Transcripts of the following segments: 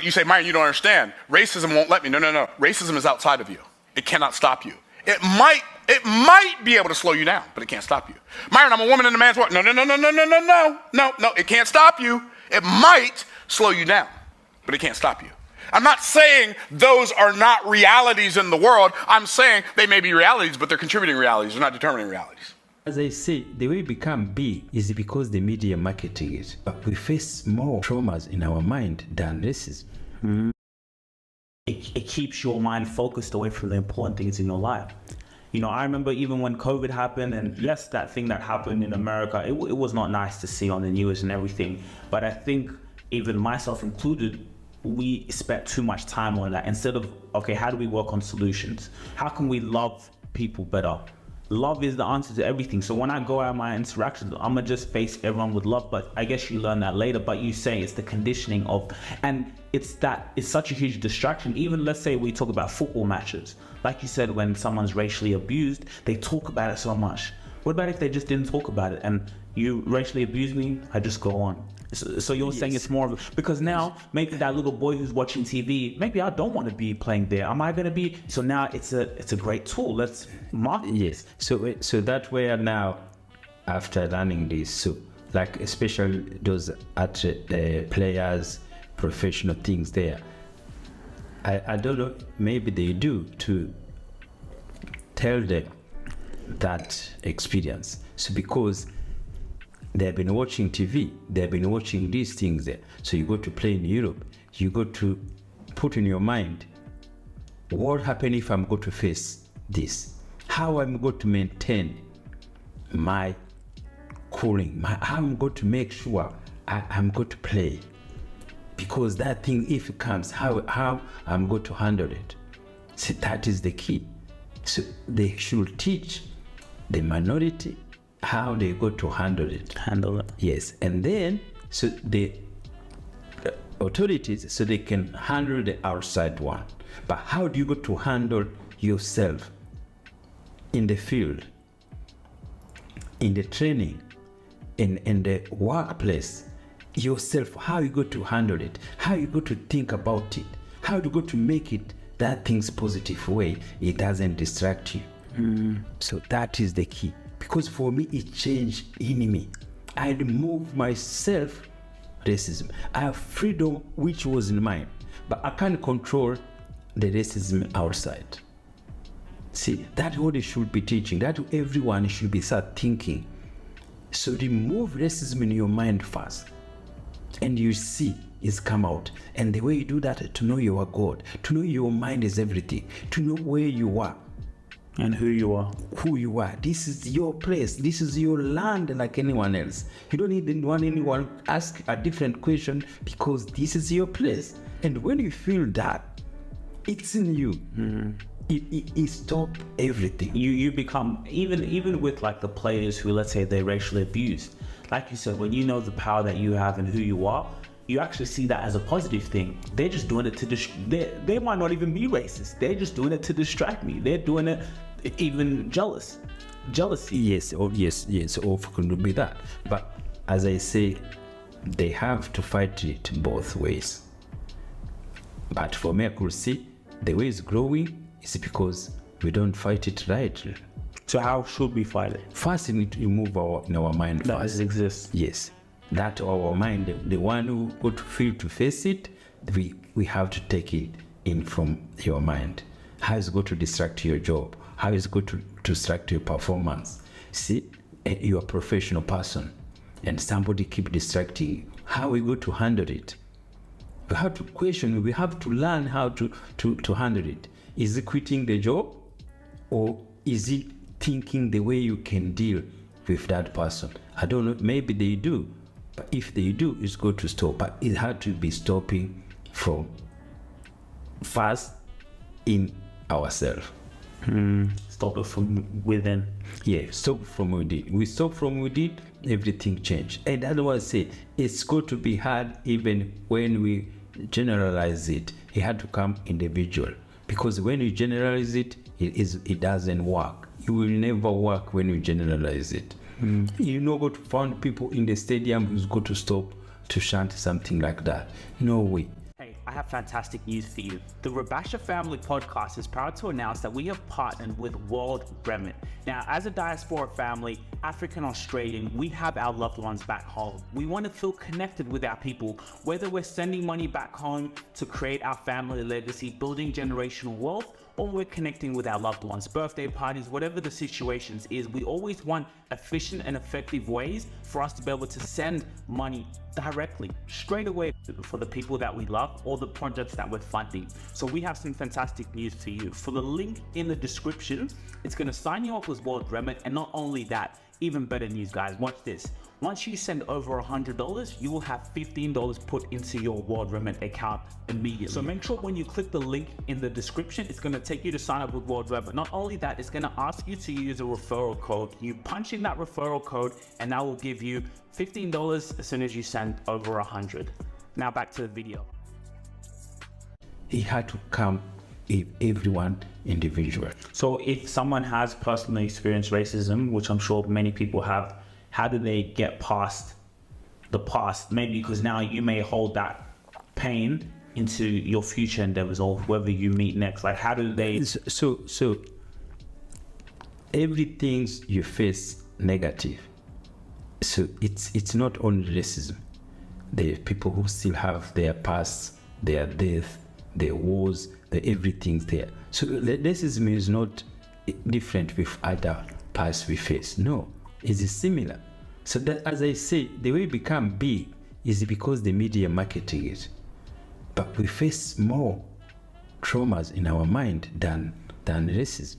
You say, Myron, you don't understand. Racism won't let me. No. Racism is outside of you. It cannot stop you. It might be able to slow you down, but it can't stop you. Myron, I'm a woman in a man's world. No. It can't stop you. It might slow you down, but it can't stop you. I'm not saying those are not realities in the world. I'm saying they may be realities, but they're contributing realities. They're not determining realities. As I say, the way we become big is because the media marketing it. But we face more traumas in our mind than racism. Mm-hmm. It keeps your mind focused away from the important things in your life. You know, I remember even when COVID happened, and yes, that thing that happened in America, it was not nice to see on the news and everything. But I think, even myself included, we spent too much time on that instead of, okay, how do we work on solutions? How can we love people better? Love is the answer to everything. So when I go out my interactions, I'm gonna just face everyone with love. But I guess you learn that later. But you say it's the conditioning of, and it's such a huge distraction. Even let's say we talk about football matches. Like you said, when someone's racially abused, they talk about it so much. What about if they just didn't talk about it? And you racially abuse me, I just go on. So you're saying it's more of because now maybe that little boy who's watching TV, maybe I don't want to be playing there. Am I going to be? So now it's a great tool. Let's market. Yes. So that way now, after learning this, so like especially those players, professional things there. I don't know. Maybe they do to tell them that experience. So because they've been watching TV, they've been watching these things there. So you go to play in Europe, you go to put in your mind, what happens if I'm going to face this? How I'm going to maintain my cooling, how I'm going to make sure I'm going to play. Because that thing, if it comes, how I'm going to handle it. So that is the key. So they should teach the minority how they go to handle it. Yes. And then so the authorities, so they can handle the outside one. But how do you go to handle yourself in the field, in the training, in the workplace, yourself, how you go to handle it, how you go to think about it, how you go to make it that thing's positive way, it doesn't distract you. So that is the key. Because for me, it changed in me. I removed myself racism. I have freedom which was in mine, but I can't control the racism outside. See, that's what they should be teaching. That everyone should be start thinking. So remove racism in your mind first, and you see it's come out. And the way you do that, to know you are God, to know your mind is everything, to know where you are. And who you are. This is your place. This is your land like anyone else. You don't need anyone ask a different question because this is your place. And when you feel that, it's in you. It stops everything. You become, even with like the players who, let's say, they're racially abused. Like you said, when you know the power that you have and who you are, you actually see that as a positive thing. They're just doing it to they might not even be racist. They're just doing it to distract me. They're doing it even jealousy. Yes, or could be that. But as I say, they have to fight it both ways. But for me, I could see the way it's growing is because we don't fight it rightly. So how should we fight it? First, we need to remove in our mind that first. Exists. Yes. That our mind, the one who got to feel to face it, we have to take it in from your mind. How is it going to distract your job? How is it going to distract your performance? See, you're a professional person and somebody keep distracting you. How are we going to handle it? We have to question, we have to learn how to handle it. Is it quitting the job, or is it thinking the way you can deal with that person? I don't know, maybe they do. But if they do, it's good to stop. But it had to be stopping from first in ourselves. Stop it from within. Yeah, stop from within. We stop from within, everything changed. And that's why I say it's good to be hard even when we generalize it. It had to come individual. Because when you generalize it, it doesn't work. It will never work when you generalize it. You know, go to find people in the stadium who's going to stop to chant something like that. No way. Hey, I have fantastic news for you. The Rubasha Family Podcast is proud to announce that we have partnered with World Remit. Now, as a diaspora family, African Australian, we have our loved ones back home. We want to feel connected with our people, whether we're sending money back home to create our family legacy, building generational wealth, or we're connecting with our loved ones, birthday parties, whatever the situations is. We always want efficient and effective ways for us to be able to send money directly, straight away, for the people that we love or the projects that we're funding. So we have some fantastic news for you. For the link in the description, it's going to sign you up with World Remit. And not only that, even better news, guys, watch this. Once you send over $100, you will have $15 put into your World Remit account immediately. So make sure when you click the link in the description, it's going to take you to sign up with World Remit. Not only that, it's going to ask you to use a referral code. You punch in that referral code and that will give you $15 as soon as you send over 100. Now back to the video. He had to come with everyone individually. So if someone has personally experienced racism, which I'm sure many people have, how do they get past the past? Maybe because now you may hold that pain into your future endeavors or whoever you meet next. Like, how do they? So everything you face negative. So it's not only racism. The people who still have their past, their death, their wars, the everything's there. So racism is not different with other pasts we face. No, it's similar. So that, as I say, the way we become big is because the media marketing it. But we face more traumas in our mind than racism.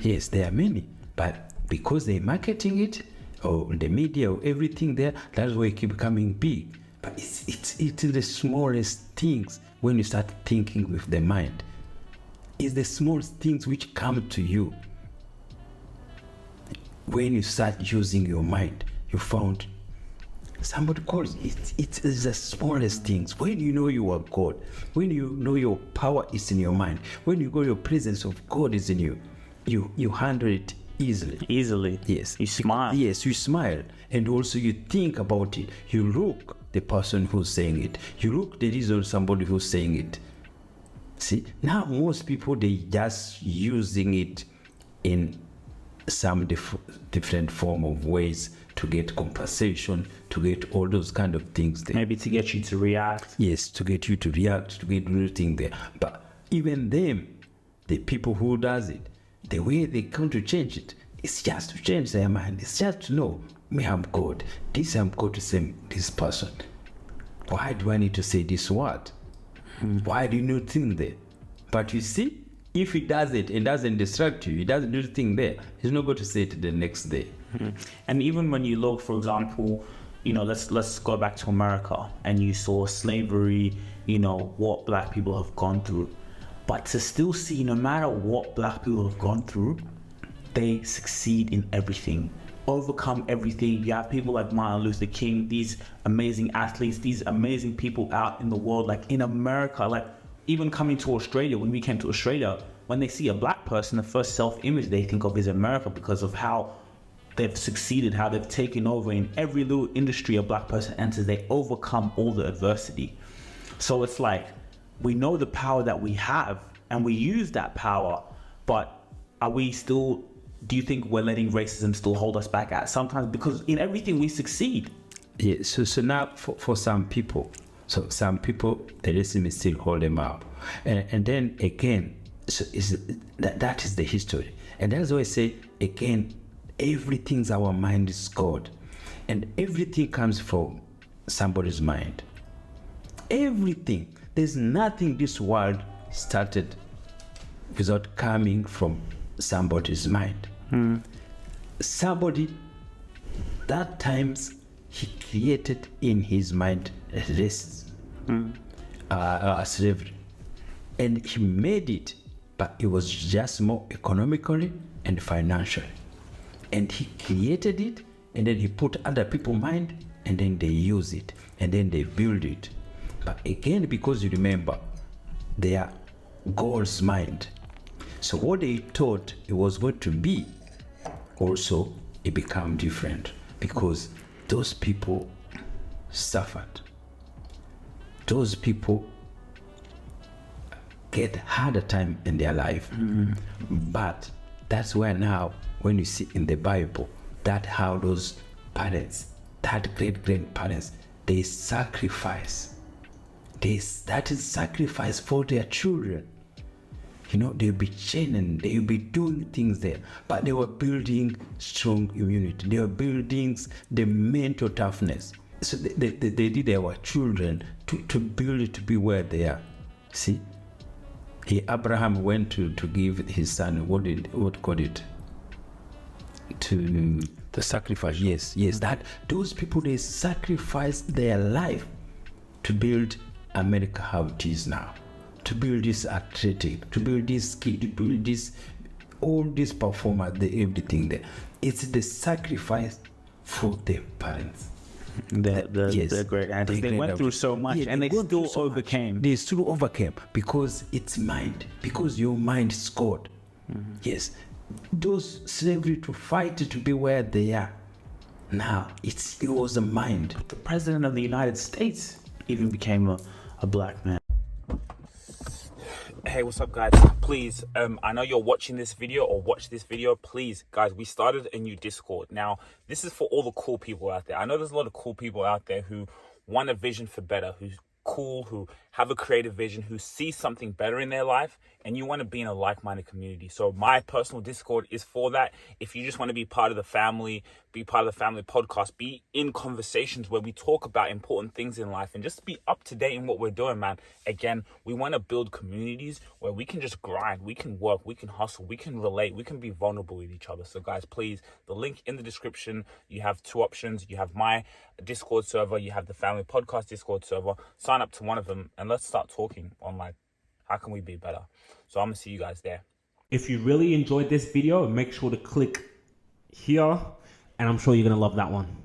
Yes, there are many, but because they're marketing it, or the media or everything there, that's why it keep becoming big. But it's the smallest things when you start thinking with the mind. It's the smallest things which come to you. When you start using your mind, you found somebody calls it's the smallest things. When you know you are God, when you know your power is in your mind, when you know your presence of God is in you, you handle it easily. Yes, you smile. Yes, you smile, and also you think about it. You look the person who's saying it. You look the reason somebody who's saying it. See, now most people, they just using it in some different form of ways to get compensation, to get all those kind of things there. Maybe to get you to react. Yes, to get you to react, to get everything there. But even them, the people who does it, the way they come to change it, it's just to change their mind. It's just to know, me, I'm God. I'm God to say this person. Why do I need to say this word? Why do you not think there? But you see, if he does it and doesn't distract you, he doesn't do the thing there, he's not going to say it the next day. And even when you look, for example, let's go back to America and you saw slavery, what black people have gone through. But to still see, no matter what black people have gone through, they succeed in everything, overcome everything. You have people like Martin Luther King, these amazing athletes, these amazing people out in the world, like in America, like even coming to Australia. When we came to Australia, when they see a black person, the first self-image they think of is America because of how they've succeeded, how they've taken over in every little industry a black person enters. They overcome all the adversity. So it's like, we know the power that we have and we use that power, but are we still, do you think we're letting racism still hold us back at sometimes? Because in everything we succeed. Yeah, so now for some people, the racism is still hold them up. And then again, so that is the history. And that's why I say, again, everything's our mind is God. And everything comes from somebody's mind. Everything. There's nothing this world started without coming from somebody's mind. Somebody, that times, he created in his mind racism, slavery. And he made it, but it was just more economically and financially. And he created it, and then he put other people's mind, and then they use it, and then they build it. But again, because you remember, they are God's mind. So what they thought it was going to be, also it became different because those people suffered. Those people get harder time in their life. But that's where now, when you see in the Bible, that how those parents, that great grandparents, they sacrifice. That is sacrifice for their children. You know, they'll be chaining, they'll be doing things there, but they were building strong immunity. They were building the mental toughness. So they did our children to build it to be where they are. See, Abraham went to give his son, what called it? To the sacrifice. Yes, that those people, they sacrificed their life to build America how it is now, to build this athletic, to build this skill, to build this, all this performance, everything there. It's the sacrifice for the parents. The great aunties. They went through so much, and they still overcame. They still overcame because it's mind, because your mind scored. Yes, those slavery to fight to be where they are. Now it was a mind. The president of the United States even became a black man. Hey, what's up, guys? Please, I know you're watching this video or watch this video. Please, guys, we started a new Discord. Now, this is for all the cool people out there. I know there's a lot of cool people out there who want a vision for better, who's cool, who have a creative vision, who see something better in their life, and you want to be in a like-minded community. So my personal Discord is for that. If you just want to be part of the family, be part of the family podcast, be in conversations where we talk about important things in life and just be up to date in what we're doing, man. Again, we want to build communities where we can just grind, we can work, we can hustle, we can relate, we can be vulnerable with each other. So guys, please, the link in the description, you have two options. You have my Discord server, you have the family podcast Discord server. Sign up to one of them and let's start talking on like, how can we be better? So I'm gonna see you guys there. If you really enjoyed this video, make sure to click here, and I'm sure you're gonna love that one.